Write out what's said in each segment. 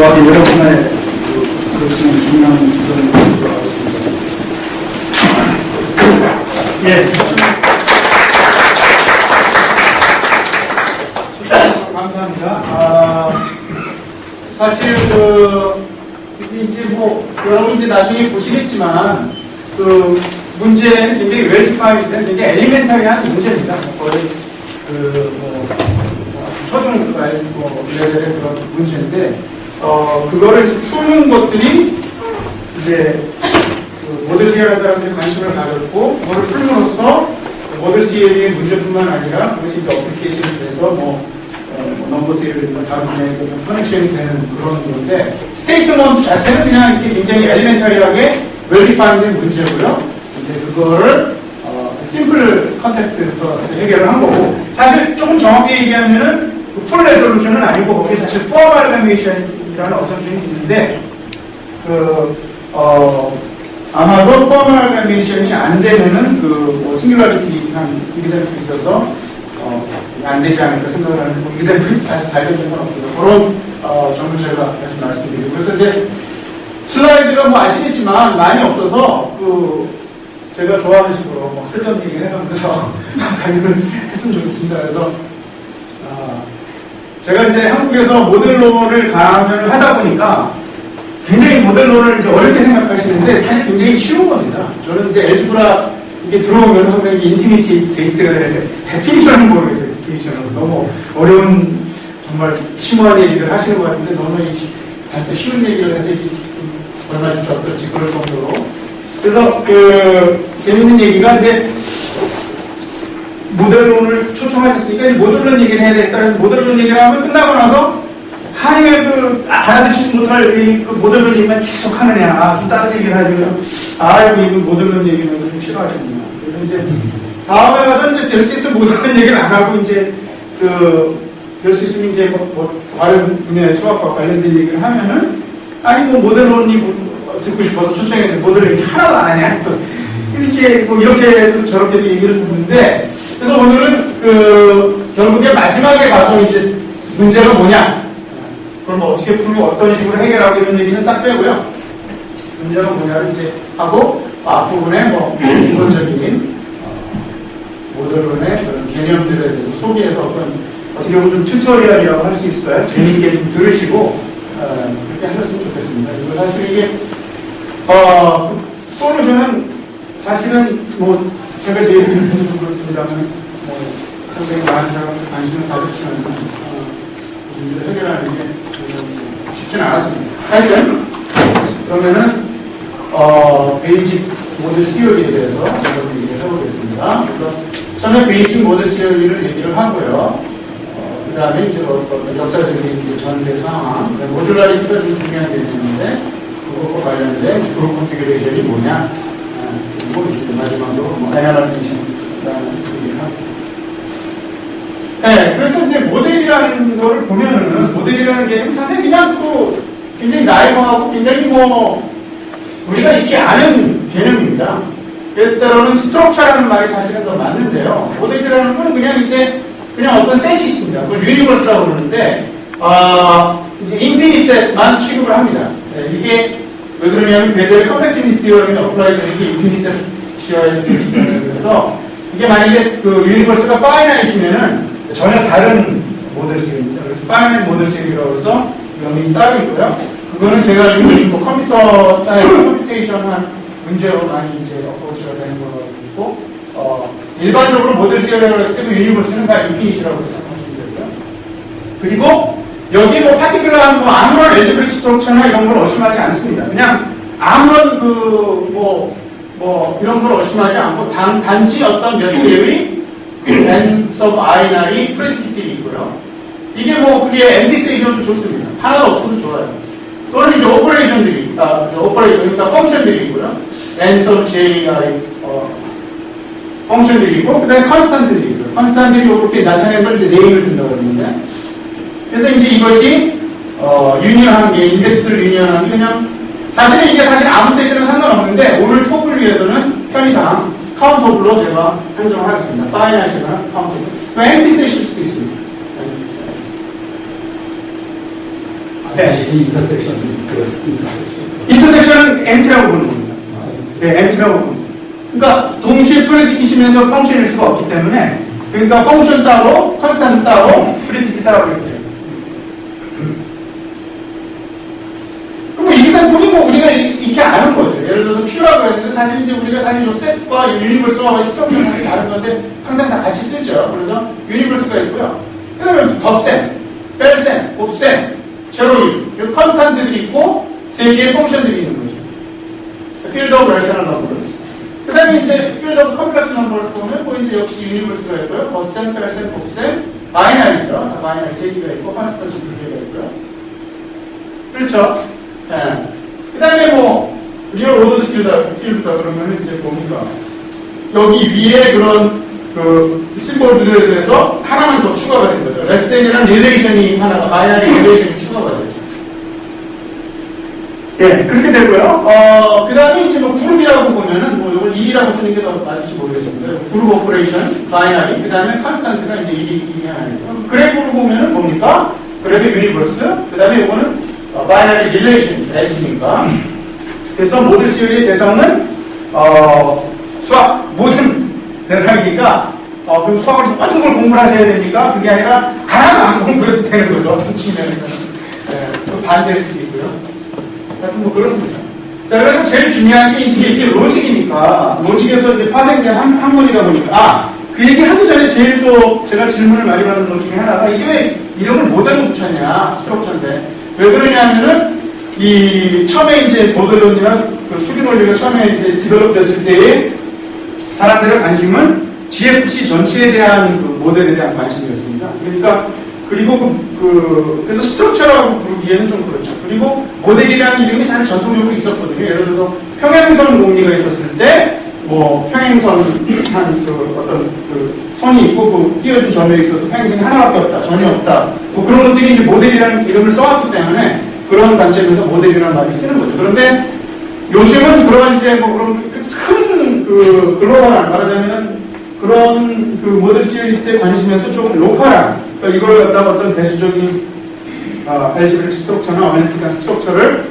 여러분의 그것은 중요한 부분을 들어가겠습니다. 예. 감사합니다. 사실 이제 여러분 이제 나중에 보시겠지만 문제는 굉장히 웰디파이드, 굉장히 엘리멘터리한 문제입니다. 거의 초등 레벨의 그런 문제인데. 그거를 이제 푸는 것들이 이제 모델 CL이라는 사람들이 관심을 가졌고, 그거를 풀므로써 모델 CL의 문제뿐만 아니라 그것이 이제 어플리케이션이 돼서 넘버 CL이나 다른 분야에 커넥션이 되는 그런 건데, 스테이트먼트 자체는 그냥 이게 굉장히 엘리멘터리하게 웰디파인된 문제고요. 이제 그거를 심플 컨택트에서 해결을 한 거고, 사실 조금 정확히 얘기하면은 풀 레솔루션은 아니고 거기 사실 포멀가메이션이라는 어셈션이 있는데 아마도 포멀가메이션이 안 되면은 싱귤러리티 한 이그샘플이 있어서 안 되지 않을까 생각을 하는 이그샘플이 사실 발견된 건 없고요. 그런 점을 제가 다시 말씀드리고, 그래서 이제 슬라이드가 아시겠지만 많이 없어서 제가 좋아하는 식으로 쓸데없는 얘기 해가면서 강의를 했으면 좋겠습니다. 그래서 제가 이제 한국에서 모델론을 강연을 하다 보니까 굉장히 모델론을 이제 어렵게 생각하시는데 사실 굉장히 쉬운 겁니다. 저는 이제 엘지브라 이게 들어오면 항상 이게 인티미티 데이트가 되는데 데피니션은 모르겠어요. 데피니션은 너무 어려운 정말 심오한 얘기를 하시는 것 같은데 너무 쉬운 얘기를 해서 얼마 좀 어떨지 그럴 정도로. 그래서 재밌는 얘기가 이제 모델론을 초청하셨으니까 모델론 얘기를 해야 되겠다. 그래서 모델론 얘기를 하면 끝나고 나서 한이왜 알아듣지도 못할 모델론 얘기만 계속 하느냐. 좀 다른 얘기를 하죠. 이거 모델론 얘기면서 좀 싫어하시는구나. 그래서 이제 다음에 가서 이제 될 수 있으면 모델론 얘기를 안 하고 이제 될 수 있으면 이제 다른 분야의 수학과 관련된 얘기를 하면은 모델론이 듣고 싶어서 초청했는데 모델론 얘기 하나도 안 하냐. 또 이렇게 저렇게 얘기를 듣는데, 그래서 오늘은 결국에 마지막에 가서 이제 문제가 뭐냐, 그럼 어떻게 풀고 어떤 식으로 해결하고 이런 얘기는 싹 빼고요. 문제가 뭐냐를 이제 하고 앞부분에 기본적인 모델론의 그런 개념들에 대해서 소개해서 어떻게 보면 좀 튜토리얼이라고 할 수 있을까요? 재미있게 좀 들으시고 그렇게 하셨으면 좋겠습니다. 그리고 사실 이게 솔루션은 사실은 제가 제 얘기를 해서 좀 그렇습니다만 상당히 많은 사람들 관심을 가졌지만 문제를 해결하는 게 쉽지는 않았습니다. 하여튼 그러면은 베이직 모델 시어리에 대해서 제가 얘기를 해보겠습니다. 그래서 처음에 베이직 모델 시어리를 얘기를 하고요. 그 다음에 이제 역사적인 전개 상황, 모듈라리티가 좀 중요한 게 있는데 그것과 관련된 그룹 컨피그레이션이 뭐냐, 마지막으로 에너라이제이션 얘기를 하겠습니다. 네, 그래서 이제 모델이라는 거를 보면은 모델이라는 개념은 상당히 그냥 굉장히 나이브하고 굉장히 우리가 익히 아는 개념입니다. 때로는 스트럭처라는 말이 사실은 더 맞는데요. 모델이라는 건 그냥 어떤 셋이 있습니다. 그걸 유니버스라고 그러는데 이제 인피니셋만 취급을 합니다. 네, 이게 왜 그러냐면 배들의 컴팩티니스 티어럼이 어플라이 되는 게 인피니셋 시어에 그래서 이게 만약에 유니버스가 파이나이트면은 전혀 다른 모델 셋입니다. 그래서 파이나이트 모델 셋이라고 해서 명이 따로 있고요. 그거는 제가 알기로 컴퓨터 사이언스 컴퓨테이션한 문제로 많이 이제 어프로치가 되는 걸로 알고 있고, 일반적으로 모델 셋이라고 했을 때도 유니버스는 다 인피니티라고 생각하시면 되고요. 그리고 여기 파티큘러한 아무런 엘제브릭 스트럭처나 이런 걸 의심하지 않습니다. 그냥 아무런 이런 걸 의심하지 않고 단지 어떤 몇 개의 n sub i나리 프레디킷들이 있고요. 이게 그게 엠티세이션도 좋습니다. 하나도 없어도 좋아요. 또는 이제 오퍼레이션들이 그러니까 펑션들이 있고요. n sub j i 펑션들이 있고, 그 다음에 컨스탄트들이 있고요. 컨스탄트들이 이렇게 나타내는 걸 이제 네임을 준다고 그러는데, 그래서 이제 이것이 유니언한 게, 인덱스를 유니언한 게 그냥 사실은 이게 아무 세션은 상관없는데 오늘 톡을 위해서는 편의상 카운터블로 제가 한정을 하겠습니다. 파이나이트나 카운터블. 엠티 세션일 수도 있습니다. 네. 인터섹션. 인터섹션은 empty라고 부르는 겁니다. 네, empty라고 부릅니다. 그러니까 동시에 프레딕이시면서 펑션일 수가 없기 때문에 그러니까 펑션 따로, 컨스탄트 따로, 프레딕 따로 이렇게 돼요. 그럼 이 상품이 우리가 이렇게 아는 거죠. 예를 들어서 Q라고 했는데 사실 이제 우리가 사실 이 셋과 유니버스와 스트럭처는 다른 건데 항상 다 같이 쓰죠. 그래서 유니버스가 있고요. 그 다음에 덧셈, 뺄셈, 곱셈, 제로일, 이 컨스탄트들이 있고 세 개의 펑션들이 있는 거죠. field of rational numbers. 그 다음에 이제 field of complex numbers 보면 뭐 이제 역시 유니버스가 있고요. 덧셈, 뺄셈, 곱셈, 바이너리죠. 바이너리 세 개가 있고 컨스탄트 두 개가 있고요. 그렇죠. 네. 그 다음에 뭐 리얼 오더드 필드다 그러면 이제 뭡니까? 여기 위에 그런 그 심볼들에 대해서 하나만 더 추가가 된 거죠. 레스덴이라는 릴레이션이 하나가 바이너리 릴레이션이 추가가 되죠. 예, 그렇게 되고요. 그 다음에 이제 뭐 그룹이라고 보면은 뭐 이걸 1이라고 쓰는 게 더 맞을지 모르겠습니다. 그룹 오퍼레이션, 바이너리, 그 다음에 컨스탄트가 이제 1이 하나이고. 그래프로 보면은 뭡니까? 그래프 유니버스, 그 다음에 이거는 바이너리 릴레이션, H니까. 그래서 모든 시리의 대상은, 수학, 모든 대상이니까, 그 수학을 똑같은 걸 공부를 하셔야 되니까, 그게 아니라, 하나도 안 공부해도 되는 거죠. 어떤 측면에서는. 또 반대일 수도 있고요. 하여튼 뭐 그렇습니다. 자, 그래서 제일 중요한 게 이게 로직이니까, 로직에서 이제 파생된 학문이다 보니까, 그 얘기 하기 전에 제일 또 제가 질문을 많이 받는 것 중에 하나가, 이게 왜 이름을 모델로 붙였냐, 스트럭처인데. 왜 그러냐면은, 처음에 이제 모델론이나 그 수리 논리가 처음에 이제 디벨롭 됐을 때에 사람들의 관심은 GFC 전체에 대한 그 모델에 대한 관심이었습니다. 그러니까, 그리고 그래서 스트럭처라고 부르기에는 좀 그렇죠. 그리고 모델이라는 이름이 사실 전통적으로 있었거든요. 예를 들어서 평행선 공리가 있었을 때, 뭐, 평행선 한 어떤 선이 있고, 그 띄어진 점에 있어서 평행선이 하나밖에 없다, 전혀 없다. 뭐 그런 것들이 이제 모델이라는 이름을 써왔기 때문에 그런 관점에서 모델이라는 말을 쓰는 거죠. 그런데 요즘은 그런 이제 뭐 그런 큰 글로벌한, 말하자면은 그런 그 모델 시리스트에 관심에서 조금 로컬한, 그러니까 이걸 갖다가 어떤 대수적인 알제브릭 스트럭처나 어널리틱한 스트럭처를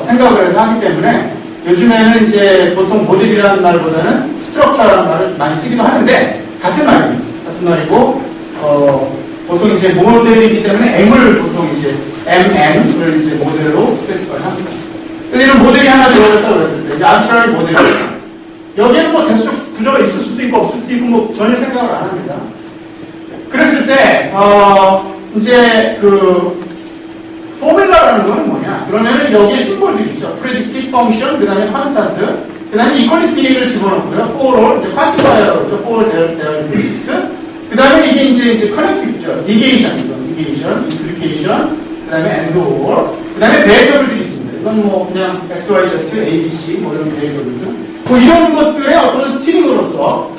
생각을 해서 하기 때문에 요즘에는 이제 보통 모델이라는 말보다는 스트럭처라는 말을 많이 쓰기도 하는데 같은 말입니다. 같은 말이고 보통 이제 모델이기 때문에 M을 보통 이제 MN을 이제 모델로 스페시파이 합니다. 그래서 이런 모델이 하나 주어졌다고 그랬을 때 이제 arbitrary 모델 여기에는 뭐 대수적 구조가 있을 수도 있고 없을 수도 있고 뭐 전혀 생각을 안 합니다. 그랬을 때 이제 그 포뮬라라는 건 뭐냐? 그러면은 여기에 심볼들이 있죠. predictive function, 그 다음에 constant, 그 다음에 equality를 집어넣고요. for all, 이제 quantifier라고 그러죠. for all derivatives. 그 다음에 이게 이제 connective죠. negation, implication, 그 다음에 and or, 그 다음에 variable들이 있습니다. 이건 뭐 그냥 x, y, z, a, b, c 뭐 이런 variable들. 뭐 이런 것들의 어떤 스티링으로서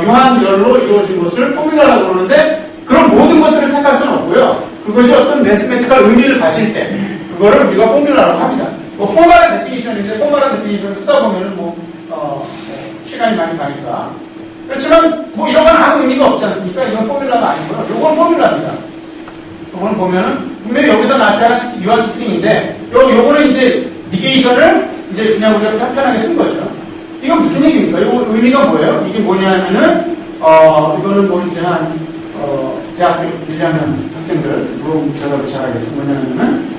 유한열로 이루어진 것을 포뮬라라고 그러는데 그런 모든 것들을 택할 수는 없고요. 그것이 어떤 매스메티컬 의미를 가질 때 그거를 우리가 포뮬라라고 합니다. 뭐 포멀한 데피니션인데 포멀한 데피니션을 쓰다 보면은 시간이 많이 가니까 그렇지만 뭐 이런 건 아무 의미가 없지 않습니까? 이건 포뮬라가 아니고요. 이건 포뮬라입니다. 이건 보면은 분명히 여기서 나타난 유한 스트링인데 요거는 이제 니게이션을 이제 그냥 우리가 편하게 쓴 거죠. 이건 무슨 얘기입니까? 이거 의미가 뭐예요? 이게 뭐냐면은 이거는 뭐 이제 대학교 1학년 학생들 물론 제가 잘 알겠죠. 뭐냐면은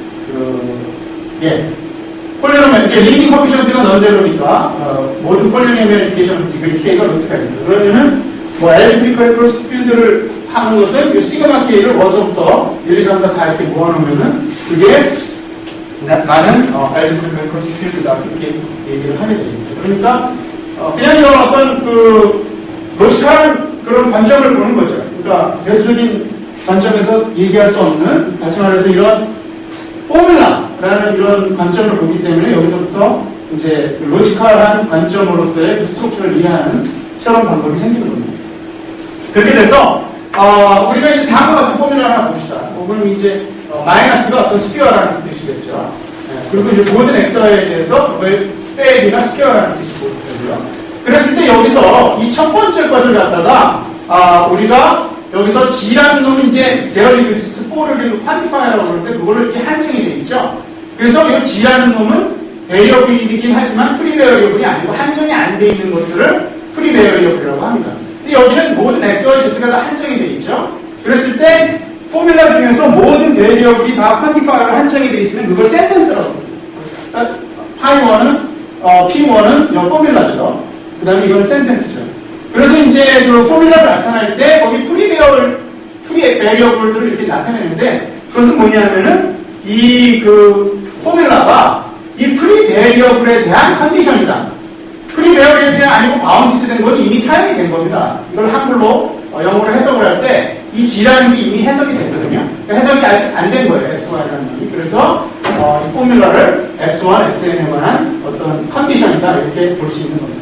폴리노미얼, 이게 리딩 코피션트가 넌제로니까 모든 폴리노미얼 인디케이션 디그리 K가 루트가 있습니다. 그러면은 뭐 알제브리컬 크로스 필드를 하는 것은 이 시그마 K를 원서부터 1, 2, 3, 4 다 이렇게 모아놓으면은 그게 나는 알제브리컬 크로스 필드다 이렇게 얘기를 하게 되겠죠. 그러니까 그냥 이런 어떤 로지컬한 그런 관점을 보는 거죠. 그러니까 대수적인 관점에서 얘기할 수 없는, 다시 말해서 이런 포뮬라라는 이런 관점을 보기 때문에 여기서부터 이제 로지컬한 관점으로서의 그 스트럭처를 이해하는 새로운 방법이 생기는 겁니다. 그렇게 돼서 우리가 이제 다음과 같은 포뮬라 하나 봅시다. 그럼 이제 마이너스가 어떤 스퀘어라는 뜻이겠죠. 그리고 이제 모든 xy에 대해서 그거의 빼기가 스퀘어라는 뜻이 보이고요. 그랬을 때 여기서 이 첫 번째 것을 갖다가 우리가 여기서 G라는 놈이 이제 데럴리비스 스코어를 퀀티파이어라고 그럴 때 그거를 이렇게 한정이 돼 있죠. 그래서 이 G라는 놈은 베리어블이긴 하지만 프리 베리어블이 아니고 한정이 안 돼 있는 것들을 프리 베리어블이라고 합니다. 근데 여기는 모든 X와 Z가 다 한정이 돼 있죠. 그랬을 때 포뮬라 중에서 모든 베리어블이 다 퀀티파이어로 한정이 돼 있으면 그걸 센텐스라고 합니다. 파이1은 P1은 포뮬라죠. 그 다음에 이건 센텐스죠. 그래서 이제 그 포뮬라를 나타날 때 거기 프리 베리어블들을 이렇게 나타내는데 그것은 뭐냐면은 이 그 포뮬라가 이 프리 베리어블에 대한 컨디션이다. 프리 베리어블이 아니고 바운티드 된 건 이미 사용이 된 겁니다. 이걸 한글로 영어로 해석을 할 때 이 G라는 게 이미 해석이 됐거든요. 그러니까 해석이 아직 안 된 거예요. XY라는 놈이. 그래서 이 포뮬라를 X1, Xn에 관한 어떤 컨디션이다 이렇게 볼 수 있는 겁니다.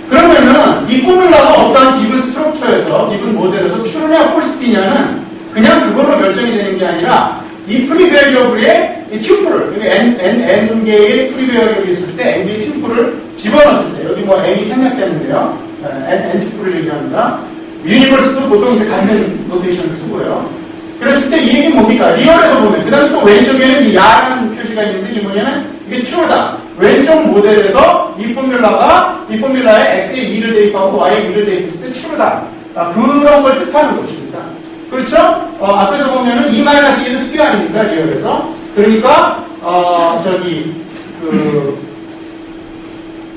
그러면은 이 포뮬라가 어떤 기분 스트럭처에서, 기분 모델에서 true냐 false냐는 그냥 그걸로 결정이 되는 게 아니라 이 프리 베리어블의 이 튜플을, n개의 프리 베리어블이 있을 때 n개의 튜플을 집어넣었을 때, 여기 뭐 n이 생략되는데요. n 튜플을 얘기합니다. 유니버스도 보통 이제 같은 노테이션을 쓰고요. 그랬을 때 이 얘기는 뭡니까? 리얼에서 보면, 그 다음에 또 왼쪽에는 이 야라는 표시가 있는데 이게 뭐냐면 이게 true다. 왼쪽 모델에서 이 포뮬라에 x에 2를 대입하고 y에 2를 대입했을 때 true다. 그런 걸 뜻하는 것입니다. 그렇죠? 앞에서 보면은 2-1은 스퀘어 아닙니까? 리얼에서. 그러니까,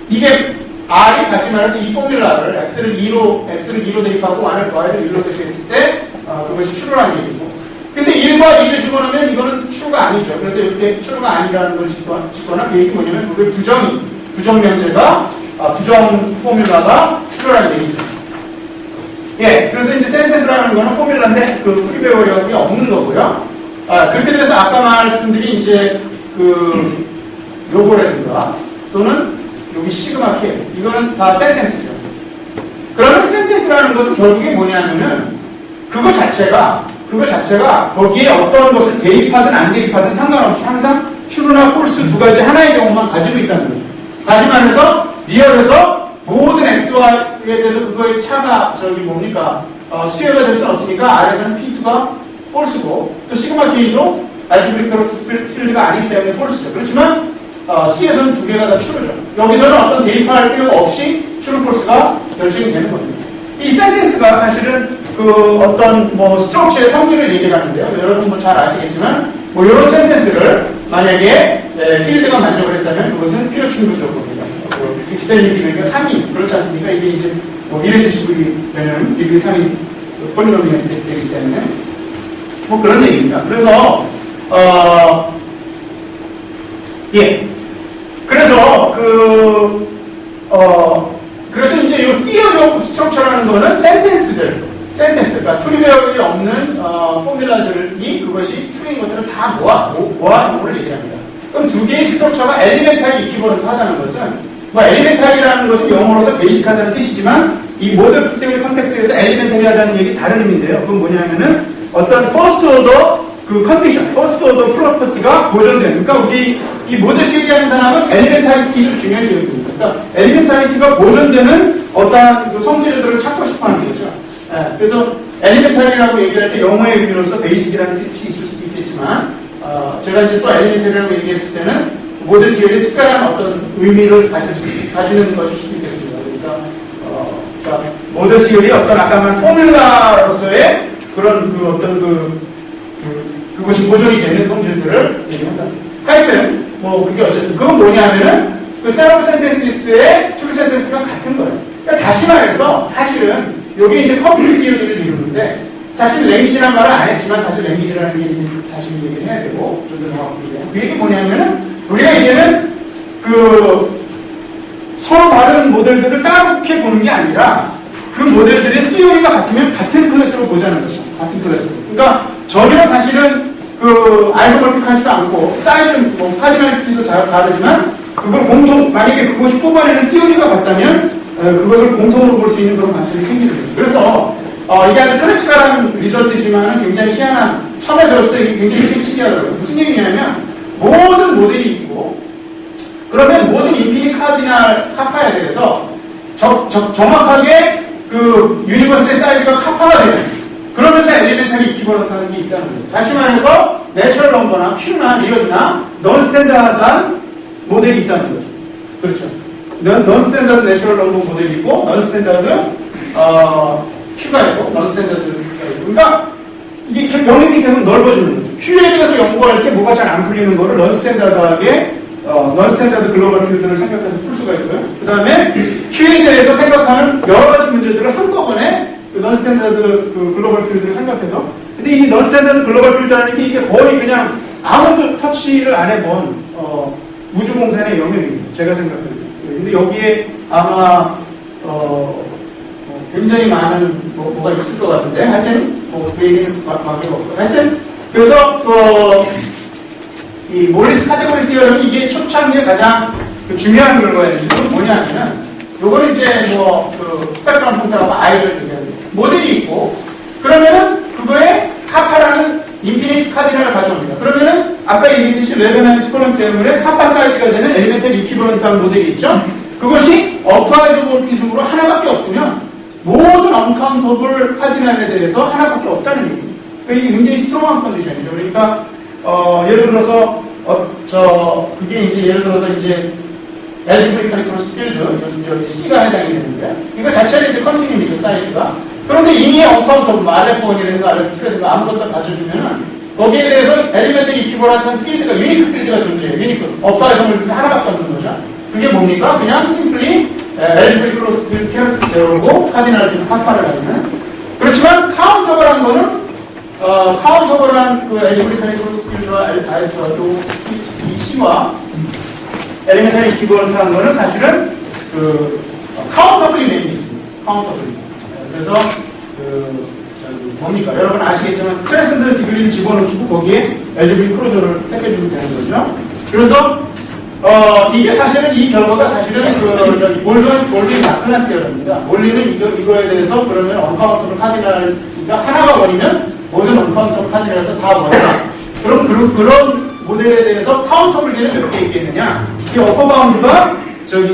이게 R이 다시 말해서 이 포뮬라를 X를 2로 대입하고 Y를 1로 대입했을 때, 그것이 true라는 얘기고. 근데 1과 2를 집어넣으면 이거는 true가 아니죠. 그래서 이렇게 true가 아니라는 걸 짓거나 그 얘기 뭐냐면 그게 부정 명제가, 부정 포뮬라가 true라는 얘기죠. 예, 그래서 이제 센텐스라는 거는 포뮬라인데 그 프리 베리어블이 없는 거고요. 그렇게 돼서 아까 말씀드린 이제 그 요거라든가 또는 여기 시그마 K 이거는 다 센텐스죠. 그러면 센텐스라는 것은 결국에 뭐냐면은 그거 자체가 거기에 어떤 것을 대입하든 안 대입하든 상관없이 항상 true나 false 두 가지 하나의 경우만 가지고 있다는 거죠. 다시 말해서 리얼에서 모든 xy에 대해서 그거의 차가 스퀘어가 될 수는 없으니까 R에서는 P2가 false고 또 시그마 K도 알지브리컬 필드가 아니기 때문에 false죠. 그렇지만 C에서는 두 개가 다 true죠. 여기서는 어떤 대입할 필요가 없이 true, false가 결정이 되는 겁니다. 이 센텐스가 사실은 그 어떤 스트럭처의 성질을 얘기하는데요. 여러분 잘 아시겠지만 이런 센텐스를 만약에 필드가 만족을 했다면 그것은 필요 충분적 겁니다. 익스텐션 디그리가 3이 그렇지 않습니까? 이게 이제 이레듀시블이 되는 디그리 3이 폴리노미얼이 되기 때문에 그런 얘기입니다. 그래서 그래서 이제 이 티어리 오브 스트럭처라는 거는 그러니까 프리베어블이 없는 포뮬라들이 그것이 true인 것들을 다 모아놓은 걸 얘기합니다. 그럼 두 개의 스트럭처가 엘리멘탈이 이퀴버런트 하다는 것은 엘리멘탈이라는 것은 영어로서 베이직하다는 뜻이지만 이 모델 세어리 컨텍스트에서 엘리멘탈이 하다는 얘기 다른 의미인데요. 그건 뭐냐면은 어떤 퍼스트 오더 그 컨디션, 퍼스트 오더 프로퍼티가 보존되는. 그러니까 우리 이 모델 세어리 하는 사람은 엘리멘탈리티를 중요시 여깁니다. 그러니까 엘리멘탈리티가 보존되는 어떠한 그 성질들을 찾고 싶어하는 거죠. 그래서 엘리멘탈이라고 얘기할 때 영어의 의미로서 베이직이라는 뜻이 있을 수도 있겠지만 제가 이제 또 엘리멘탈이라고 얘기했을 때는 모델 세어리의 특별한 어떤 의미를 가지는 것일 수도 있겠습니다. 그러니까 모델 세어리의 어떤 아까 말한 포뮬라로서의 그런 그 어떤 그것이 보존이 되는 성질들을 얘기한다. 하여튼 그게 어쨌든 그건 뭐냐면은 그 세러브 센텐시스의 트루 센텐스가 같은 거예요. 그러니까 다시 말해서 사실은 여기 이제 컴플리트 디오리를 이루는데 사실 랭귀지라는 말을 안 했지만 사실 랭귀지라는 게 이제 사실 얘기를 해야 되고 좀 더 정확하게 그 얘기 뭐냐면은 우리가 이제는 서로 다른 모델들을 따롭게 보는 게 아니라 그 모델들의 티오리가 같으면 같은 클래스로 보자는 거죠. 같은 클래스로. 그러니까 전혀 사실은 아이소몰픽하지도 않고 사이즈 카디널리티도 다르지만 그걸 만약에 그것이 뽑아내는 티오리가 같다면 그것을 공통으로 볼 수 있는 그런 관점이 생기는 거죠. 그래서 이게 아주 클래식한 리절트지만 굉장히 희한한, 처음에 들었을 때 굉장히 신기하더라고요. 무슨 얘기냐면 모든 모델이 있고 그러면 모든 인피니트 카디널 카파에 대해서 정확하게 그 유니버스의 사이즈가 카파가 되는 그러면서 엘리멘탈리 이퀴버런트라는 게 있다는 거예요. 다시 말해서 내추럴 넘버나 Q나 리얼이나 넌 스탠다드한 모델이 있다는 거죠. 그렇죠. 넌 스탠다드 내추럴 넘버 모델이 있고 넌 스탠다드 Q가 있고 넌 스탠다드가 있고 그러니까 이게 영역이 계속 넓어지는 거죠. Q에 대해서 연구할 때 뭐가 잘 안 풀리는 거를 넌 스탠다드하게 넌 스탠다드 글로벌 필드를 생각해서 풀 수가 있고요. 그 다음에 Q에 대해서 생각하는 여러 가지 문제들을 한꺼번에 넌 스탠다드 글로벌 필드를 생각해서 근데 이 넌 스탠다드 글로벌 필드라는 게 이게 거의 그냥 아무도 터치를 안 해본 우주공산의 영역입니다. 제가 생각해도. 근데 여기에 아마 굉장히 많은 뭐가 있을 것 같은데 하여튼 그 얘기는 관계가 없고 하여튼 그래서 이 몰리스 카테고리 티어럼이 이게 초창기에 가장 중요한 결과예요. 이건 뭐냐면은 요거는 이제 그 스펙트럼 펑크라고 I를 얘기하는 모델이 있고 그러면은 그거에 카파라는 인피니트 카디널을 가져옵니다. 그러면은 아까 얘기했듯이 레베난스 콜럼 때문에 카파 사이즈가 되는 엘리멘탈 이퀴버런트한 모델이 있죠. 그것이 업타이저몰피즘으로 하나밖에 없으면 모든 언카운터블 카디널에 대해서 하나밖에 없다는 얘기입니다. 이게 굉장히 스트롱한 컨디션이죠. 그러니까 예를 들어서 그게 이제 예를 들어서 이제 엘지브리컬 크로스 필드 여기 C가 해당이 되는데 이거 자체는 이제 컨티뉴이죠 사이즈가. 그런데 이미 언카운터블 RF1이라든가 RF2라든가 아무것도 가져주면은 거기에 대해서 엘리멘탈 이퀴버런트한 필드가 유니크 필드가 존재해요. 유니크 업타이저몰피즘 하나밖에 없는 거죠. 그게 뭡니까? 그냥 심플리 엘지브리컬 크로스 필드 캐럿 제로고 카디널 카파를 가지는 그렇지만 카운터블한 거는 카운터블한 그 엘지브리컬 크로스 필드와 이 C와 엘리멘탈 이퀴버런트한 거는 사실은 카운터블이 내에 있습니다. 카운터블이. 그래서 뭡니까? 여러분 아시겠지만 트랜센드 디그리를 집어넣으시고 거기에 엘지브리 크로저를 택해주면 되는 거죠. 그래서 이게 사실은 이 결과가 사실은 몰리 나타난 티어입니다. 몰리는 이거에 대해서 그러면 언카운터블 카디널이가 하나가 원이면 모든 언카운터블 카디널에서 다 원이다. 그럼 그런 모델에 대해서 카운터블계는 몇 개 있겠느냐? 이 어퍼 바운드가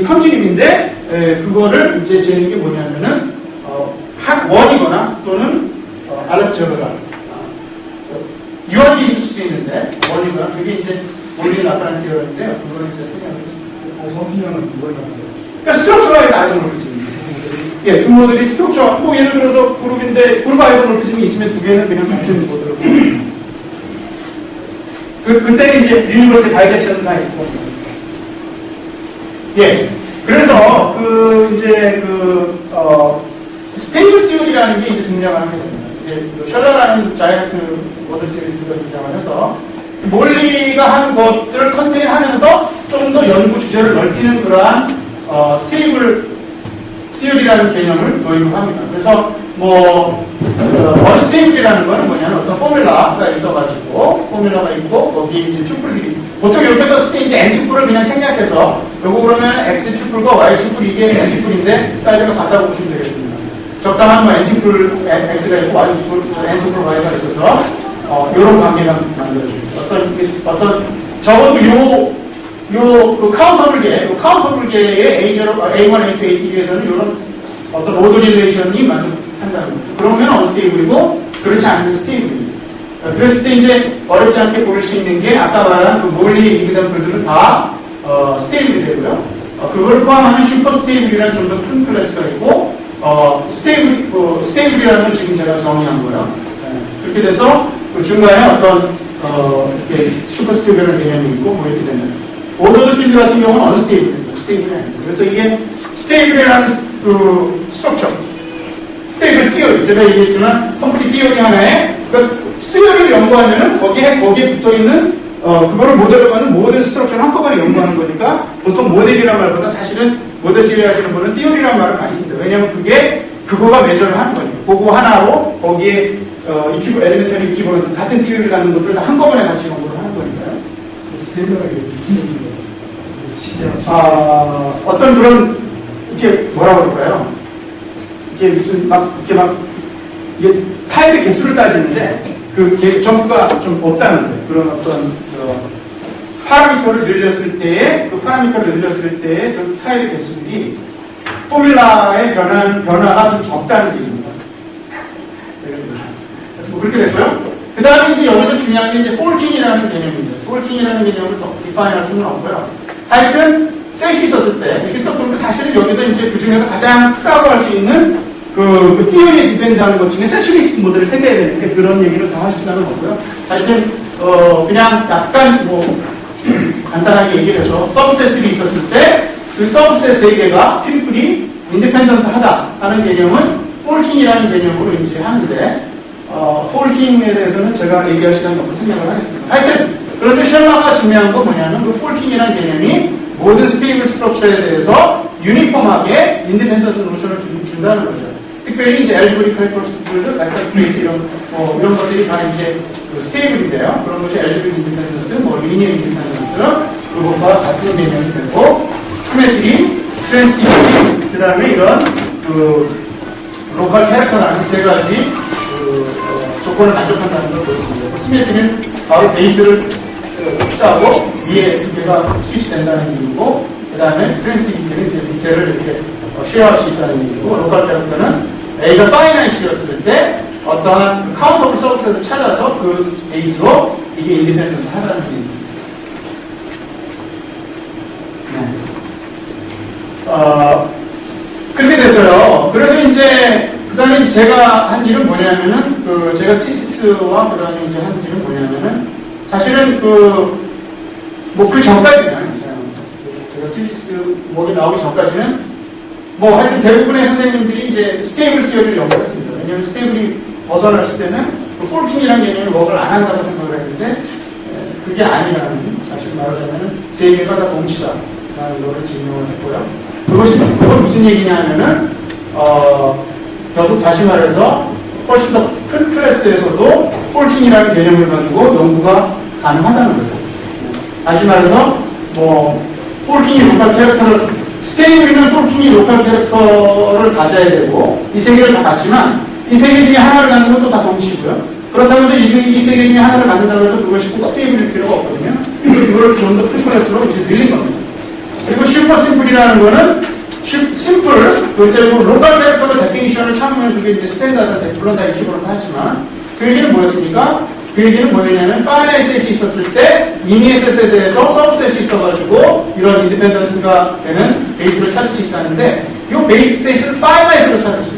컨티뉴인데 그거를 이제 재는 게 뭐냐면은 원이거나 또는 알렙제로다. 유언이 있을 수도 있는데 원이거나 그게 이제 몰리 나타난 티어인데요. 그거를 이제 생각하겠습니다. 성질형은 그걸 말해요. 그러니까 스트럭처라에 아이소몰피즘입니다. 예, 두 모델이 스트럭처, 뭐 예를 들어서 그룹인데 그룹 아이소몰피즘이 있으면 두 개는 그냥 같은 모델로. 그때는 이제 유니버스의 바이젝션도 다 있고. 예, 그래서 스테이블 시올이라는 게 이제 등장을 하게 됩니다. 이제 셜러라는 자이언트 모델 시리즈가 등장을 해서 몰리가 한 것들을 컨테인하면서 좀 더 연구 주제를 넓히는 그러한 스테이블 시올이라는 개념을 도입을 합니다. 그래서 언스테이블이라는 거는 뭐냐면 어떤 포뮬라가 있어가지고 포뮬라가 있고 거기에 이제 튜플들이 있습니다. 보통 이렇게 썼을 때 이제 n 튜플을 그냥 생략해서 요거 그러면 x 튜플과 y 튜플 이게 n 튜플인데 사이즈가 같다고 보시면 되겠습니다. 적당한 n 튜플 x가 있고 y 튜플 n 튜플 y가 있어서 이런 관계가 만들어집니다. 어떤 적어도 그 카운터블계의 A0, A1, A2, A2에서는 이런 어떤 로드 릴레이션이 만족한다는 거죠. 그러면 언스테이블이고 그렇지 않으면 스테이블입니다. 그랬을 때 이제 어렵지 않게 보일 수 있는 게 아까 말한 그 몰리 이그zam플들은 다 스테이블이 되고요. 그걸 포함하는 슈퍼 스테이블이라는 좀 더 큰 클래스가 있고 스테이블이라는 건 지금 제가 정의한 거예요. 그렇게 돼서 그 중간에 어떤 이렇게 슈퍼 스테이블이라는 개념이 있고 뭐 이렇게 되는 오더드 필드 같은 경우는 언스테이블입니다. 스테이블이 아닙니다. 그래서 이게 스테이블이라는 그 스트럭처 스테이블 티어리 제가 얘기했지만 컴플릿 티어리 하나에 수요를 연구하면은 거기에 붙어있는 그거를 모델로 가는 모든 스트럭처를 한꺼번에 연구하는 거니까 보통 모델이란 말보다 사실은 모델 시리 하시는 분은 티어리라는 말을 많이 씁니다. 왜냐하면 그거가 매저를 하는 거니까 그거 하나로 거기에 엘리멘터리 이퀴버런트 같은 티어리를 갖는 것들을 다 한꺼번에 같이 연구를 하는 거니까요. 스테이블하게 어떤 그런 이렇게 뭐라고 그럴까요? 이게 무슨 이게 타입의 개수를 따지는데 그 점수가 좀 없다는 거예요. 그런 어떤 파라미터를 늘렸을 때에 그 타입의 개수들이 포뮬라의 변화가 좀 적다는 얘기입니다. 그렇게 됐고요. 그 다음에 이제 여기서 중요한 게 이제 폴킹이라는 개념입니다. 폴킹이라는 개념을 더 디파인할 수는 없고요. 하여튼 셋이 있었을 때 이렇게 또 보면 사실은 여기서 이제 그 중에서 가장 크다고 할 수 있는 그 띠어리에 디펜드하는 것 중에 세츄레이팅 모델을 택해야 되는데 그런 얘기를 다 할 수는 없고요. 하여튼 그냥 약간 뭐 간단하게 얘기를 해서 서브셋들이 있었을 때 그 서브셋 3개가 트리플이 인디펜던트하다 하는 개념은 폴킹이라는 개념으로 이제 하는데 폴킹에 대해서는 제가 얘기할 시간이 없고 생각을 하겠습니다. 하여튼 그런데 셜라가 중요한 건 뭐냐면 그 폴킹이라는 개념이 모든 스테이블 스트럭처에 대해서 유니폼하게 인디펜던트 노션을 준다는 거죠. 특별히 이제 알지브릭 컬퍼스들도 벡터 스페이스 이런 것들이 다 이제 그 스테이블인데요. 그런 것이 알지브릭 인디펜던스, 뭐 리니어 인디펜던스 그것과 같은 개념이 되고 시메트리, 트랜스티비티, 그 다음에 이런 그 로컬 캐릭터라는 세 가지 조건을 만족한다는 걸 보여줍니다. 시메트리는 바로 베이스를 픽스하고 위에 두 개가 스위치된다는 얘기고, 그 다음에 트랜스티비티는 이제 디테일을 이렇게 쉐어할 수 있다는 얘기고, 로컬 캐릭터는 A가 파이나이트였을 때 어떠한 카운터블 서비스를 찾아서 그 베이스로 이게 인디펜던트 하다는 얘기입니다. 네. 그렇게 돼서요. 그래서 이제 그 다음에 제가 한 일은 뭐냐면은 제가 시시스와 그 다음에 이제 한 일은 뭐냐면은 사실은 그 전까지는 제가 시시스 뭐가 나오기 전까지는 뭐 하여튼 대부분의 선생님들이 이제 스테이블 시어리를 연구했습니다. 왜냐하면 스테이블이 벗어났을 때는 그 폴킹이라는 개념이 워크를 안 한다고 생각을 했는데 그게 아니라는, 사실 말하자면은 세 개가 다 동치다라는 거를 증명을 했고요. 그건 무슨 얘기냐 하면은 결국 다시 말해서 훨씬 더 큰 클래스에서도 폴킹이라는 개념을 가지고 연구가 가능하다는 거죠. 다시 말해서 뭐 폴킹이 로컬 캐릭터를, 스테이블이면 폴킹이 로컬 캐릭터를 가져야 되고 이 세 개를 다 갖지만 이 세 개 중에 하나를 갖는 것도 다 동치고요. 그렇다면서 이 세 개 중에 하나를 갖는다고 해서 그것이 꼭 스테이블일 필요가 없거든요. 그래서 그걸 좀 더 큰 클래스로 이제 늘린 겁니다. 그리고 슈퍼 심플이라는 거는 심플, 그때로 로컬 캐릭터의 데피니션을 참으면 그게 이제 스탠다드, 물론 다 기본으로 하지만 그 얘기는 뭐였습니까? 그 얘기는 뭐냐면 파이나이 셋이 있었을 때 이미의 셋에 대해서 서브셋이 있어가지고 이런 인디펜던스가 되는 베이스를 찾을 수 있다는데 이 베이스 셋을 파이나이트로 찾을 수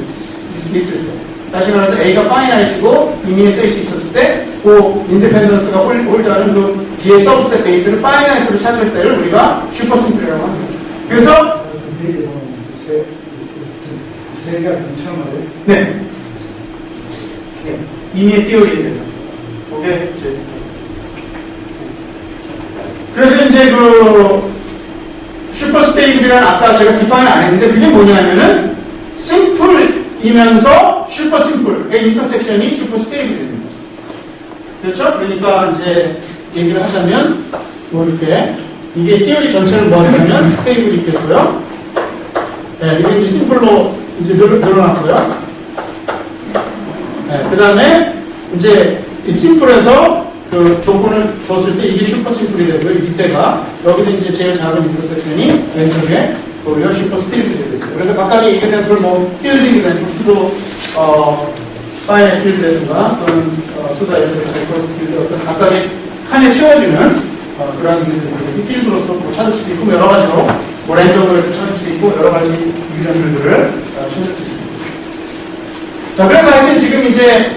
있을 때, 다시 말해서 A가 파이나이트고 이미의 셋이 있었을 때 그 인디펜던스가 올드하는 그 뒤에 서브셋 베이스를 파이나이트로 찾을 때를 우리가 슈퍼 심플이라고 합니다. 그래서 세 개가 동치한 말이에요? 네. 이미의 띠어리에 대해서. 오케이. 그래서 이제 슈퍼 스테이블이라는 아까 제가 디파인 안 했는데 그게 뭐냐면은 심플이면서 슈퍼 심플의 인터섹션이 슈퍼 스테이블입니다. 그렇죠? 그러니까 이제 얘기를 하자면 뭐 이렇게 이게 시어리 전체를 뭐하냐면 스테이블이 있겠고요. 네, 이게 이제 심플로 이제 늘어났고요. 네, 그 다음에 이제 이 심플에서 그 조건을 줬을 때 이게 슈퍼 심플이 되고요. 밑에가 여기서 이제 제일 작은 인터섹션이 왼쪽에 우리가 슈퍼 스테이블이 되겠죠. 그래서 각각의 이그샘플 필드 이그샘플 수도 파이널 필드라든가 또는 수다 에어드레스 필드 어떤 각각의 칸에 채워지는 그런 이그샘플 필드로서 찾을 수도 있고 여러 가지로 뭐 랜덤을 찾을 수 있고 여러 가지 이그샘플들을 찾을 수 있습니다. 자, 그래서 하여튼 지금 이제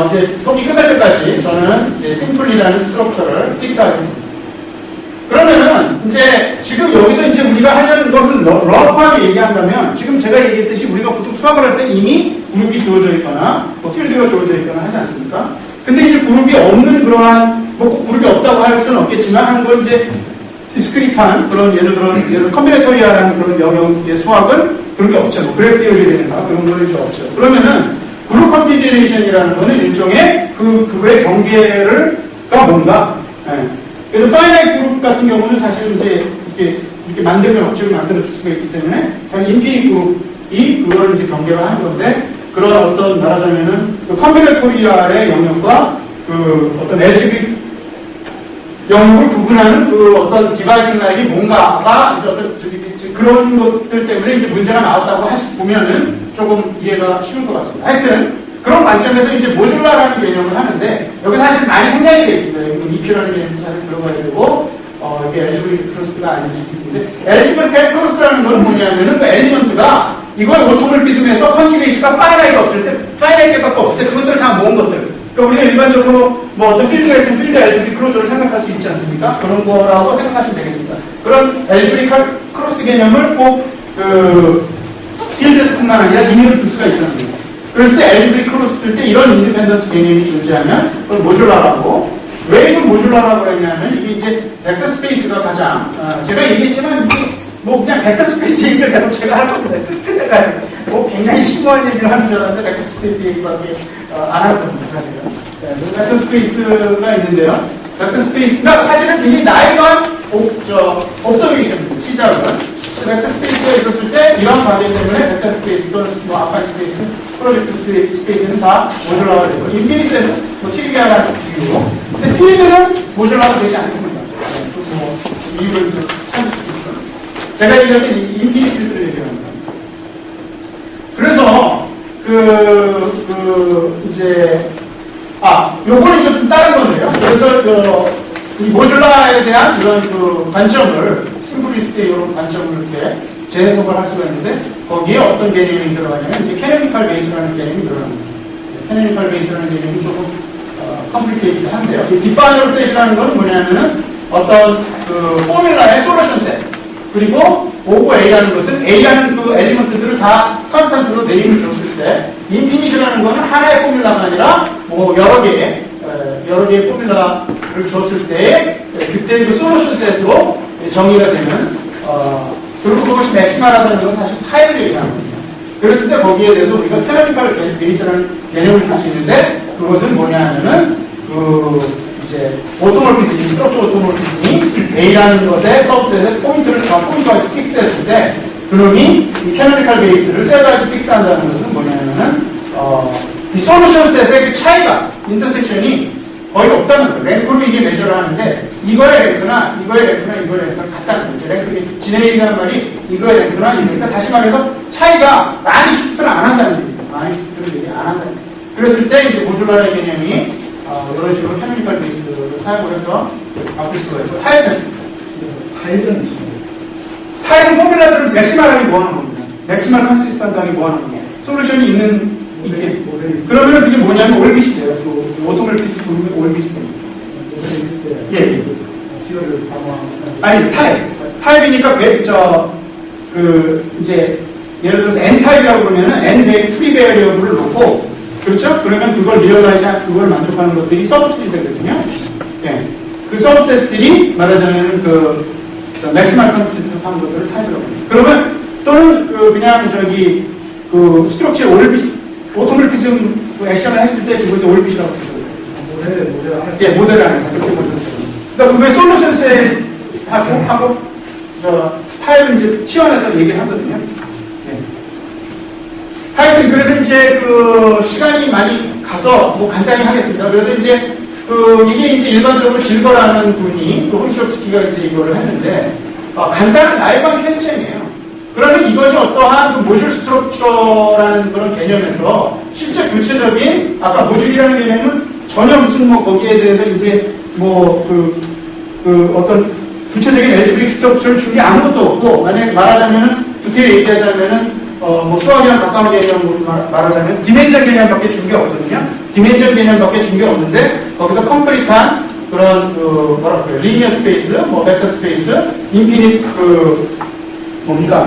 이제 토기 끝날 때까지 저는 이제 심플이라는 스트럭처를 픽스하겠습니다. 그러면은 이제 지금 여기서 이제 우리가 하려는 것은 러프하게 얘기한다면 지금 제가 얘기했듯이 우리가 보통 수학을 할 때 이미 그룹이 주어져 있거나 뭐 필드가 주어져 있거나 하지 않습니까? 근데 이제 그룹이 없는 그러한 뭐 꼭 그룹이 없다고 할 수는 없겠지만 하는 걸 이제 디스크릿한 그런 예를 들어 컴비네토리아라는 그런 영역의 수학은 그런 게 없죠. 뭐 그래프 티어리라든가 그런 거는 좀 없죠. 그러면은 그룹 컴비네이션이라는 거는 일종의 그거의 경계가 뭔가. 네. 그래서 파이나이트 그룹 같은 경우는 사실 이제 이렇게 만들면 억지로 만들어줄 수가 있기 때문에 잘 인피니트 그룹이 그걸 이제 경계를 하는 건데 그런 어떤 말하자면은 그 컴비네토리아의 영역과 그 어떤 엘지브릭 영역을 구분하는 그 어떤 디바이딩 라인이 뭔가가 이제 어떤 그런 것들 때문에 이제 문제가 나왔다고 보면은 조금 이해가 쉬울 것 같습니다. 하여튼 그런 관점에서 이제 모듈라라는 개념을 하는데, 여기 사실 많이 생략이 되어 있습니다. 여기 EP라는 개념도 사실 들어가야 되고, 이게 엘지브릭 크로스트가 아닐 수도 있는데, 엘지브릭 크로스트라는 건 뭐냐면은 그 엘리먼트가 이걸 오토몰피즘에서 컨주게이션가 파이나이트 없을 때, 파이나이트 밖에 없을 때 그것들을 다 모은 것들. 그러니까 우리가 일반적으로 뭐 어떤 필드가 있으면 필드 엘지브릭 크로스를 생각할 수 있지 않습니까? 그런 거라고 생각하시면 되겠습니다. 그런 엘지브릭 크로스트 개념을 꼭 필드에서뿐만 아니라 임의로 줄 수가 있다는 거예요. 그랬을 때 엘지브릭 크로스트일 때 이런 인디펜던스 개념이 존재하면 그걸 모듈라라고. 왜 이걸 모듈라라고 했냐면 이게 이제 벡터 스페이스가 가장 제가 얘기했지만 이게 뭐 그냥 벡터 스페이스 얘기를 계속 제가 할 겁니다. 그때까지 뭐 굉장히 심오한 얘기를 하는 줄 알았는데 벡터 스페이스 얘기밖에 안 할 겁니다. 사실은. 벡터 스페이스가 있는데요. 벡터 스페이스가 사실은 굉장히 나이가 옵서베이션입니다. 시작은. 벡터 스페이스가 있었을 때 이런 관계 때문에 벡터 스페이스 또는 뭐 아파이 스페이스, 프로젝트 스페이스는 다 모듈라가 되고 인피니스에서 뭐 트리비아라는 비유로. 근데 필드는 모듈라가 되지 않습니다. 뭐 이유를 좀 찾을 수 있습니다. 제가 얘기할 때 인피니스 필드를 얘기합니다. 그래서 이제 요거는 좀 다른 건데요. 그래서 이 모듈라에 대한 이런 관점을 심플리스트 이런 관점을 이렇게 재해석을 할 수가 있는데 거기에 어떤 개념이 들어가냐면 이제 캐노니컬 베이스라는 개념이 들어갑니다. 캐노니컬 베이스라는 개념이 조금 컴플리케이트한데요. 이 디파이너블 셋이라는 건 뭐냐면은 어떤 포뮬라의 솔루션 셋 그리고 오브 A라는 것은 A라는 그 엘리먼트들을 다 컨스탄트로 네임을 줬을 때 인피니시라는 것은 하나의 포뮬라가 아니라 뭐 여러 개의 포뮬라를 줬을 때 그때 그 솔루션 셋으로 정의가 되는 그리고 그것이 맥시마라는 건 사실 타입을 얘기하는 겁니다. 그랬을 때 거기에 대해서 우리가 캐노니컬 베이스라는 개념을 줄 수 있는데 그것은 뭐냐 하면은 이제 오토몰피즘이 스트럭처 오토몰피즘이 A라는 것의 서브셋에 포인트와 픽스했을 때 그놈이 이 캐노니컬 베이스를 셋까지 픽스한다는 것은 뭐냐면은 이 솔루션 셋의 그 차이가 인터섹션이 거의 없다는 거예요. 랭크로 이게 매저를 하는데 이거의 랭크나 이거의 랭크가 같다는 거죠. 랭크이 진행이라는 말이 이거의 랭크나 이거니까 다시 말해서 차이가 많이 시프트를 안 한다는 얘기입니다. 많이 시프트를 얘기 안 한다는 얘기입니다. 그랬을 때 이제 모듈라의 개념이 이런 식으로 캐노니컬 베이스를 사용을 해서 바꿀 수가 있고 타입은 포뮬라들을 맥시멀하게 모아놓은 겁니다. 맥시멀 컨시스턴트하게 모아놓은 겁니다. 솔루션이 있는 이게 그러면 그게 뭐냐면 올빗이 돼요. 오토몰 피트 부르면 올빗이 됩니다. 예. 아니 타입이니까 이제 예를 들어서 n 타입이라고 그러면은 n 프리 베리어블을 놓고 그렇죠? 그러면 그걸 그걸 만족하는 것들이 서브셋이 되거든요. 예. 그 서브셋들이 말하자면 맥시멀 컨시스턴트한 것들을 타입이라고 합니다. 그러면 또는 그냥 스트럭처의 오토몰피즘 액션을 했을 때 그것이 올빗이라고 부르죠. 모델 안에서 그렇게 보셔도 돼요. 그러니까 그게 솔루션 셋하고 타입을 이제 치환해서 얘기를 하거든요. 네. 하여튼 그래서 이제 시간이 많이 가서 뭐 간단히 하겠습니다. 그래서 이제 이게 이제 일반적으로 질거라는 분이 홈쇼프스키가 이제 이거를 했는데 간단한 나일관 퀘스천이에요. 그러면 이것이 어떠한 모듈 스트럭처라는 그런 개념에서 실제 구체적인 아까 모듈이라는 개념은 전혀 무슨 거기에 대해서 이제 어떤 구체적인 엘지브릭 스트럭처를 준 게 아무것도 없고 만약에 말하자면은 디테일 얘기하자면은 수학이랑 가까운 개념으로 말하자면 디멘전 개념밖에 준 게 없거든요. 디멘전 개념밖에 준 게 없는데 거기서 컴플리트한 그런 리니어 스페이스, 벡터 스페이스, 인피니트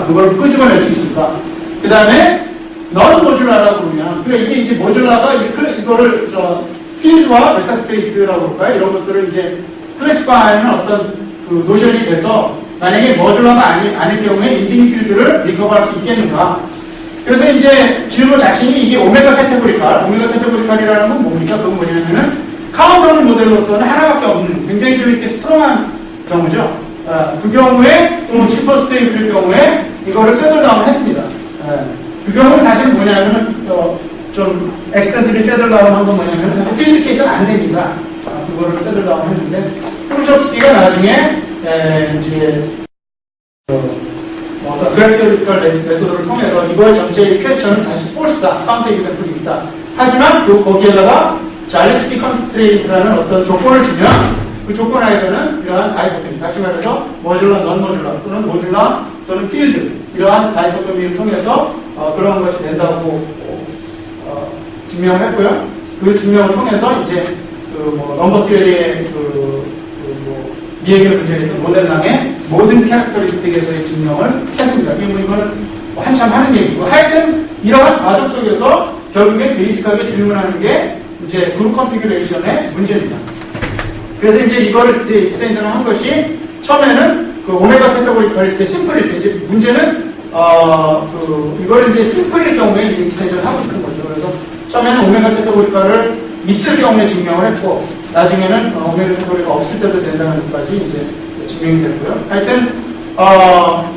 그걸 끄집어낼 수 있을까? 그 다음에 넌 모듈라라고 그러면 그러니까 이게 이제 모듈라가 이거를 필드와 벡터 스페이스라고 볼까요? 이런 것들을 이제 클래시파이하는 어떤 노션이 돼서 만약에 모듈라가 아닐 경우에 인피니트 필드를 리커버할 수 있겠는가? 그래서 이제 질문 자신이 이게 오메가 카테고리칼이라는 건 뭡니까? 그건 뭐냐면은 카운터는 모델로서는 하나밖에 없는 굉장히 좀 이렇게 스트롱한 경우죠. 그 경우에 또 슈퍼 스테이블일 경우에 이거를 셋들다운 했습니다. 그 경우는 사실 뭐냐면은 좀 엑스텐트리 셋들다운 한 건 뭐냐면 사실 필드 케이스는 안 생긴다. 그거를 셋들다운 했는데 크루숍스키가 나중에 이제 어떤 그래피컬 메소드를 통해서 이거의 전체의 퀘스천은 다시 폴스다. 카운터 이그샘플이 있다. 하지만 거기에다가 잘리스키 컨스트레인트라는 어떤 조건을 주면 그 조건 하에서는 이러한 다이코토미, 다시 말해서 모듈라, 넌 모듈라 또는 모듈라 또는 필드 이러한 다이코토미를 통해서 그런 것이 된다고 증명을 했고요. 그 증명을 통해서 이제 넘버 티어리의 미해결 문제였던 모델랑의 모든 캐릭터리스틱에서의 증명을 했습니다. 이거는 한참 하는 얘기고 하여튼 이러한 과정 속에서 결국에 베이직하게 질문하는 게 이제 그룹 컨피규레이션의 문제입니다. 그래서 이제 이거를 이제 익스텐션을 한 것이 처음에는 그 오메가 캐터고리 걸릴 때 심플일 때 이제 문제는 이걸 이제 심플일 경우에 익스텐션을 하고 싶은 거죠. 그래서 처음에는 오메가 캐터고리가를 있을 경우에 증명을 했고 나중에는 오메가 캐터고리가 없을 때도 된다는 것까지 이제 증명이 됐고요. 하여튼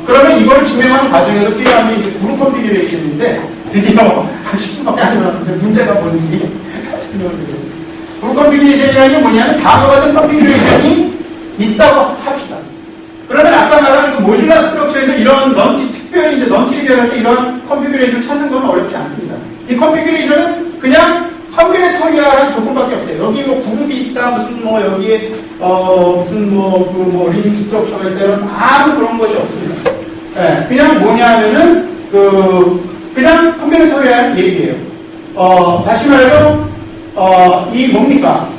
그러면 이걸 증명하는 과정에서 필요한 게 이제 그룹 컨피규레이션인데 드디어 10분밖에 안 남았는데 문제가 뭔지 설명을 드리겠습니다. 그룹 컨피규레이션이라는 게 뭐냐면 다음과 같은 컨피규레이션이 있다고 합시다. 그러면 아까 말한 그 모듈라 스트럭처에서 이런 특별히 이제 넌트리비얼할 때 이런 컨피규레이션을 찾는 건 어렵지 않습니다. 이 컨피규레이션은 그냥 컴비네토리아라는 조건밖에 없어요. 여기 뭐 그룹이 있다, 무슨 뭐 여기에 무슨 리빙 스트럭처가 있다는 아무 그런 것이 없습니다. 네, 그냥 뭐냐면은 그냥 컴비네토리아라는 얘기예요. 다시 말해서 이 뭡니까?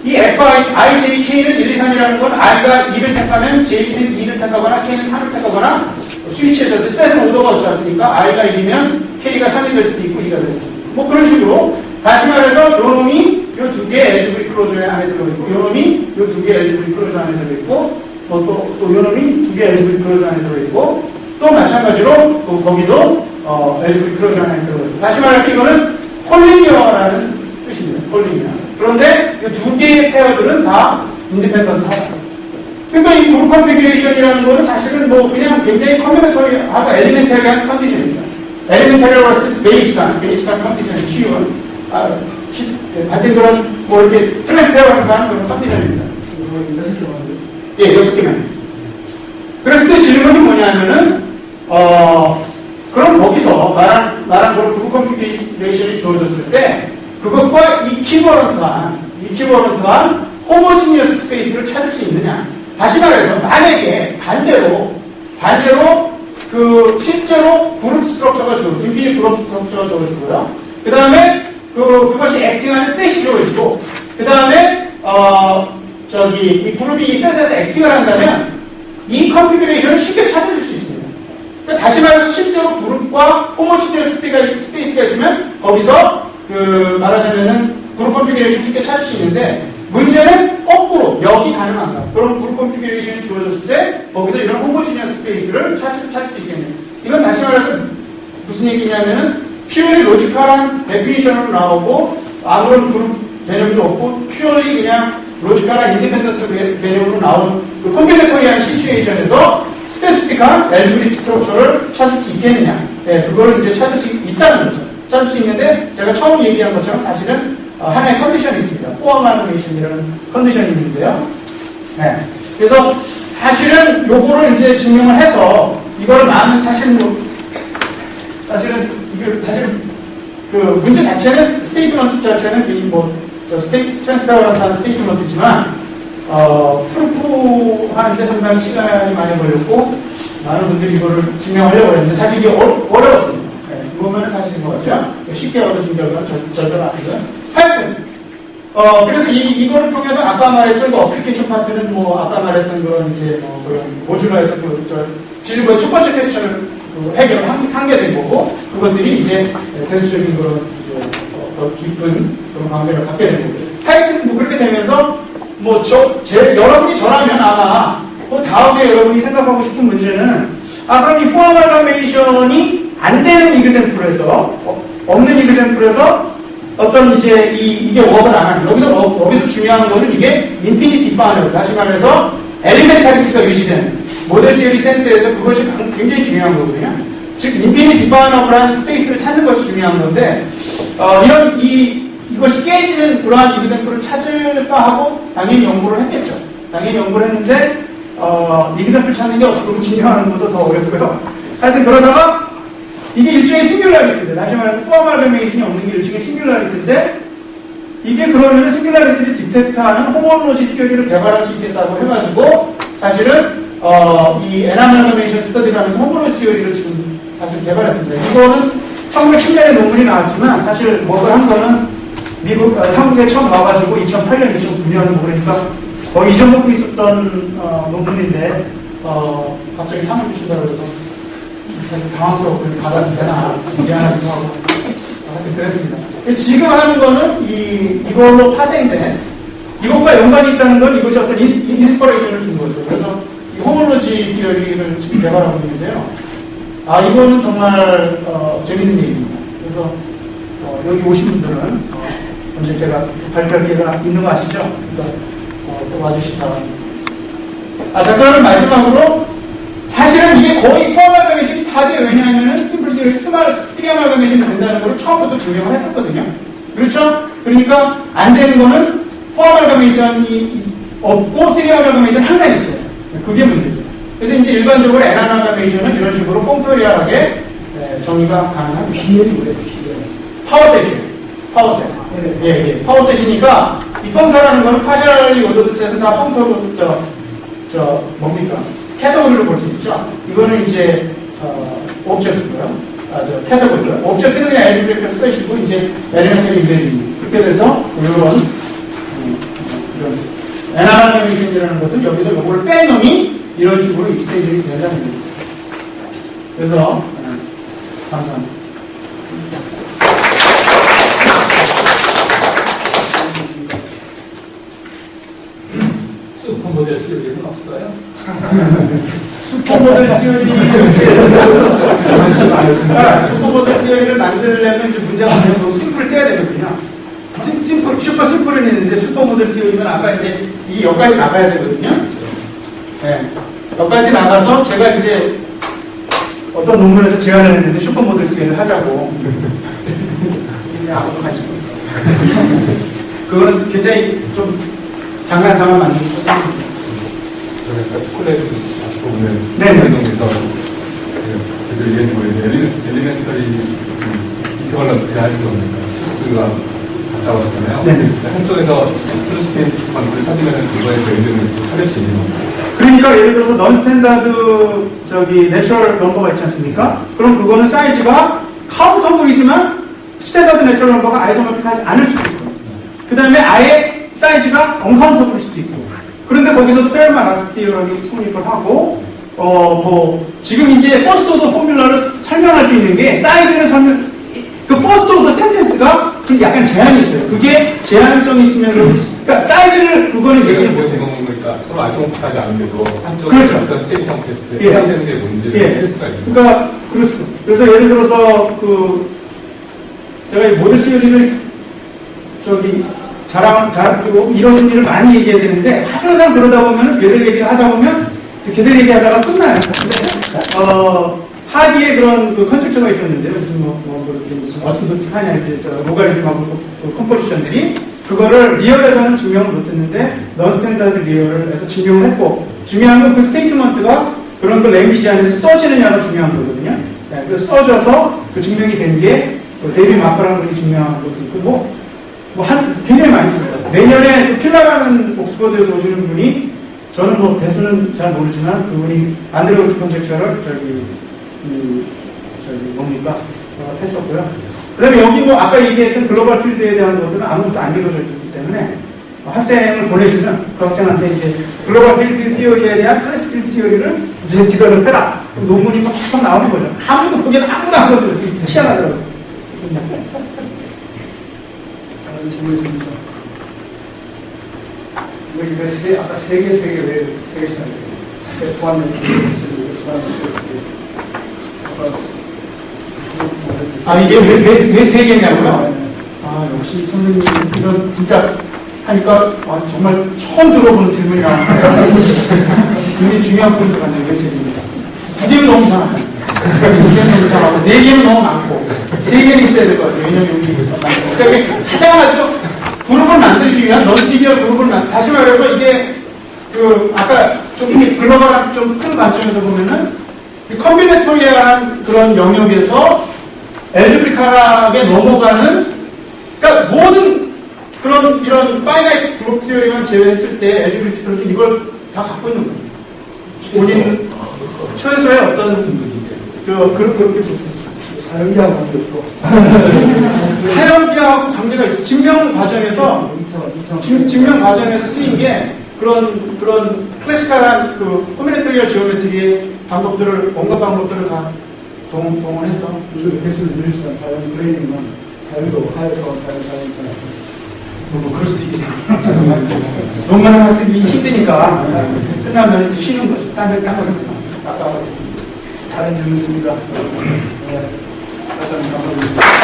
이 IJK는 1, 2, 3이라는 건 I가 2를 택하면 J는 2를 택하거나 K는 3을 택하거나 스위치에 셋은 오더가 없지 않습니까? I가 1이면 K가 3이 될 수도 있고 2가 될 수도 있고 뭐 그런 식으로 다시 말해서 요 놈이 요 두 개의 엘지브리 클로저 안에 들어있고 요 놈이 요 두 개의 엘지브리 클로저 안에 들어있고 또 요 놈이 두 개의 엘지브리 클로저 안에 들어있고 또 마찬가지로 거기도 엘지브리 클로저 안에 들어있고 다시 말해서 이거는 콜리니어라는 뜻입니다. 콜리니어. 그런데 이 두 개의 페어들은 다 인디펜던트하다. 그러니까 이 그룹 컨피규레이션이라는 거는 사실은 뭐 그냥 굉장히 컴비네토리하고 엘리멘터리한 컨디션입니다. 엘리멘터리라고 했을 때 베이직한 컨디션이 쉬운 하여튼 그런 뭐 이렇게 플래스테어한 그런 컨디션입니다. 6개만. 예, 6개만. 그랬을 때 질문이 뭐냐면은 그럼 거기서 말한 그런 그룹 컨피규레이션이 주어졌을 때 그것과 이퀴버런트한 호모지니어스 스페이스를 찾을 수 있느냐? 다시 말해서 만약에 반대로 실제로 그룹 스트럭처가 인피니트 그룹 스트럭처가 주어지고요. 그 다음에 그것이 액팅하는 셋이 주어지고 그 다음에 이 그룹이 이 셋에서 액팅을 한다면 이 컨피규레이션을 쉽게 찾아줄 수 있습니다. 그러니까 다시 말해서 실제로 그룹과 호모지니어스 스페이스가 있으면 거기서 말하자면은 그룹 컨피규레이션 쉽게 찾을 수 있는데 문제는 거꾸로 여기 가능한가? 그럼 그룹 컨피규레이션이 주어졌을 때 거기서 이런 호모지니어스 스페이스를 찾을 수 있겠네요. 이건 다시 말해서 무슨 얘기냐면은 퓨어리 로지컬한 데피니션으로 나오고 아무런 그룹 개념도 없고 퓨어리 그냥 로지컬한 인디펜던스 개념으로 나온 그 컴비네토리한 시츄에이션에서 스페시픽한 엘지브릭 스트럭처를 찾을 수 있겠느냐? 네, 그거를 이제 찾을 수 있다는 거죠. 찾을 수 있는데 제가 처음 얘기한 것처럼 사실은 하나의 컨디션이 있습니다. 포어말로메이션이라는 컨디션이 있는데요. 네. 그래서 사실은 요거를 이제 증명을 해서 이걸 나는 사실은 그 문제 자체는 스테이트먼트 자체는 트랜스페어런트한 스테이트먼트지만 프루프하는데 상당히 시간이 많이 걸렸고 많은 분들이 이거를 증명하려고 했는데 사실 이게 어려웠습니다. 네. 이거면 사실인 것 같아요. 쉽게 얻어진 결과는 절대로 아니고요. 하여튼 그래서 이거를 통해서 아까 말했던 그 어플리케이션 파트는 뭐 아까 말했던 그런 이제 그런 모듈러에서 질문의 첫 번째 퀘스천을 해결을 한 게 된 거고 그것들이 이제 대수적인 그런 더 깊은 그런 관계를 갖게 된 거고 하여튼 뭐 그렇게 되면서 뭐 여러분이 저라면 아마 그 다음에 여러분이 생각하고 싶은 문제는 그럼 이 포어말로메이션이 안 되는 이그샘플에서 없는 이그샘플에서 어떤 이제 이게 워크를 안 하는 여기서 중요한 것은 이게 인피니티 디파이너 다시 말해서 엘리멘타리티가 유지되는 모델 시어리 센스에서 그것이 굉장히 중요한 거거든요. 즉 인피니티 디파이너블한 스페이스를 찾는 것이 중요한 건데 이것이 깨지는 그러한 이그샘플을 찾을까 하고 당연히 연구를 했겠죠. 당연히 연구를 했는데 이그샘플 찾는 게 어떻게 보면 진행하는 것도 더 어렵고요. 하여튼 그러다가 이게 일종의 싱귤라리티인데, 다시 말해서 포아말가메이션이 없는 게 일종의 싱귤라리티인데, 이게 그러면 싱귤라리티를 디텍트하는 호모로지 시어리를 개발할 수 있겠다고 해가지고, 사실은, 이 에나말가메이션 스터디라면서 호모로지 시어리를 지금 사실 개발했습니다. 이거는 1910년에 논문이 나왔지만, 사실 뭐를 한 거는 한국에 처음 와가지고 2008년, 2009년 그러니까 거의 잊어먹고 있었던 논문인데, 갑자기 상을 주시더라고요. 사실 당황스럽고 받아도 되나 미안하기도 하고 하여튼 그랬습니다. 지금 하는 거는 이걸로 파생된 이것과 연관이 있다는 건 이것이 어떤 인스퍼레이션을 준 거죠. 그래서 이 호몰로지 시어리를 지금 개발하고 있는데요. 이거는 정말 재밌는 얘기입니다. 그래서 여기 오신 분들은 언제 제가 발표할 기회가 있는 거 아시죠? 그러니까 또 와주시기 바랍니다. 자, 그러면 마지막으로 사실은 이게 거의 포아말가메이션이 다 돼요. 왜냐하면 심플 스트링 아말가메이션이 된다는 걸 처음부터 증명을 했었거든요. 그렇죠? 그러니까 안 되는 거는 포아말가메이션이 없고 스트링 아말가메이션 항상 있어요. 그게 문제죠. 그래서 이제 일반적으로 에나말가메이션은 이런 식으로 폼토리얼하게 정의가 가능한 파워셋이에요. 파워셋. 예. 파워셋이니까 이 펑터라는 거는 파셜리 오더드 셋은 다 펑터로 뭡니까? 캐터고리로 볼 수 있죠. 이거는 이제 옵젝트고요. 캐터고리고요. 옵젝트는 그냥 알제브레이크 셋이고 이제 엘리멘털 인베딩 그렇게 돼서 이런 에나말가메이션이라는 것은 여기서 이걸 뺀 놈이 이런 식으로 익스텐션이 된다는 거죠. 그래서 감사합니다. 슈퍼모델 시어리는 없어요? 슈퍼모델 시어리를 만들려면 이제 문제가 뭐냐면 심플을 떼야 되거든요. 슈퍼 심플은 있는데 슈퍼모델 시어리는 아까 이제 이 여기까지 나가야 되거든요. 네. 여기까지 나가서 제가 이제 어떤 논문에서 제안을 했는데 슈퍼모델 시어리를 하자고. 그냥 아무도 관심 없어요. 그거는 굉장히 좀 장난삼아 만든 거죠. 저희가 스쿨에 보면 네네. 제대로 이해는 모르겠는데 엘리멘터리 이거는 제한이 없는가 필수가 갔다 왔잖아요. 네네. 한쪽에서 플러스테이트 방법을 찾으면 그거에 의견을 찾을 수 있는 거죠. 그러니까 예를 들어서 넌 스탠다드 내추럴 넘버가 있지 않습니까? 그럼 그거는 사이즈가 카운터블이지만 스탠다드 내추럴 넘버가 아이소모픽하지 않을 수도 있고, 그 다음에 아예 사이즈가 언카운터블일 수도 있고. 그런데 거기서도 페르마 라스티라는 성립을 하고, 지금 이제 퍼스트 오더 포뮬러를 설명할 수 있는 게 사이즈는 그 퍼스트 오더 센텐스가 좀 약간 제한이 있어요. 그게 제한성이 있으면, 그러니까 사이즈를 그거는 얘기를 못해요. 그러니까 서로 아이소모픽하지 않은데도 한쪽으로 그렇죠. 스테이트 형태였을 때 해당되는 게 문제를 할 수가 있는 거죠. 그러니까 그래서 예를 들어서 제가 이 모델 시어리를 그리고 이런 일을 많이 얘기해야 되는데, 항상 그러다 보면, 걔들 얘기를 하다 보면, 걔들 얘기하다가 끝나요. 하디의 그런 컨젝처가 있었는데, 무슨 어스노틱하냐, 이렇게, 로가리즘하고 컴포지션들이, 그거를 리얼에서는 증명을 못했는데, 넌스탠다드 리얼에서 증명을 했고, 중요한 건 그 스테이트먼트가 그런 랭귀지 안에서 써지느냐가 중요한 거거든요. 네, 그래서 써져서 그 증명이 된 게, 데이비 마커라는 분이 증명한 것도 있고, 굉장히 많이 있습니다. 내년에 필라라는 옥스퍼드에서 오시는 분이, 저는 대수는 잘 모르지만, 그분이 안드레우 컨젝처를 했었고요. 그 다음에 여기 아까 얘기했던 글로벌 필드에 대한 것들은 아무것도 안 이루어져 있기 때문에, 학생을 보내주면 그 학생한테 이제 글로벌 필드 티어리에 대한 클래식 필드 티어리를 이제 디벨롭 해라. 논문이 계속 나오는 거죠. 아무도 안 거들어요. 희한하더라고요. 질문 있습니다. 여기 아까 세 개 시간이에요. 보안면 이게 왜 세 개냐고요? 역시 선생님, 이런 진짜 하니까 정말 처음 들어보는 질문이 나왔는데 굉장히 중요한 포인트 같네요. 왜 세 개입니까? 두 개는 너무 이상하죠. 두 개는 너무 이상하고, 네 개는 너무 많고, 세 개는 있어야 될 것 같아요. 왜냐면 여기 그러니까 가장 아주 그룹을 만들기 위한 넌리니어 그룹을 다시 말해서 이게 아까 좀 글로벌한 좀 큰 관점에서 보면은 이 컴비네토리아라는 그런 영역에서 엘제브리카락에 넘어가는, 그러니까 모든 그런 이런 파이나이트 그룹 시어리만 제외했을 때 엘제브리스트는 이걸 다 갖고 있는 거예요. 본인 최소의 어떤 그렇게 보죠. 사용자하고 관계없고. 사용자하고 관계가 있어. 증명 과정에서 증명 과정에서 쓰인 게 그런 클래시컬한 그 코미네토리얼 지오메트리의 방법들을 온갖 방법들을 다 동원해서 개수를 늘릴 수 있는 다른 브레이닝만 자유도 하여서 다른 사용자. 뭐 그럴 수도 있겠어요. 논문 하나 쓰기 힘드니까 끝나면 쉬는 거죠. 딴거 생각하면 아까워서. 다른 질문 있습니다. 네. 다시 한번 감사드립니다.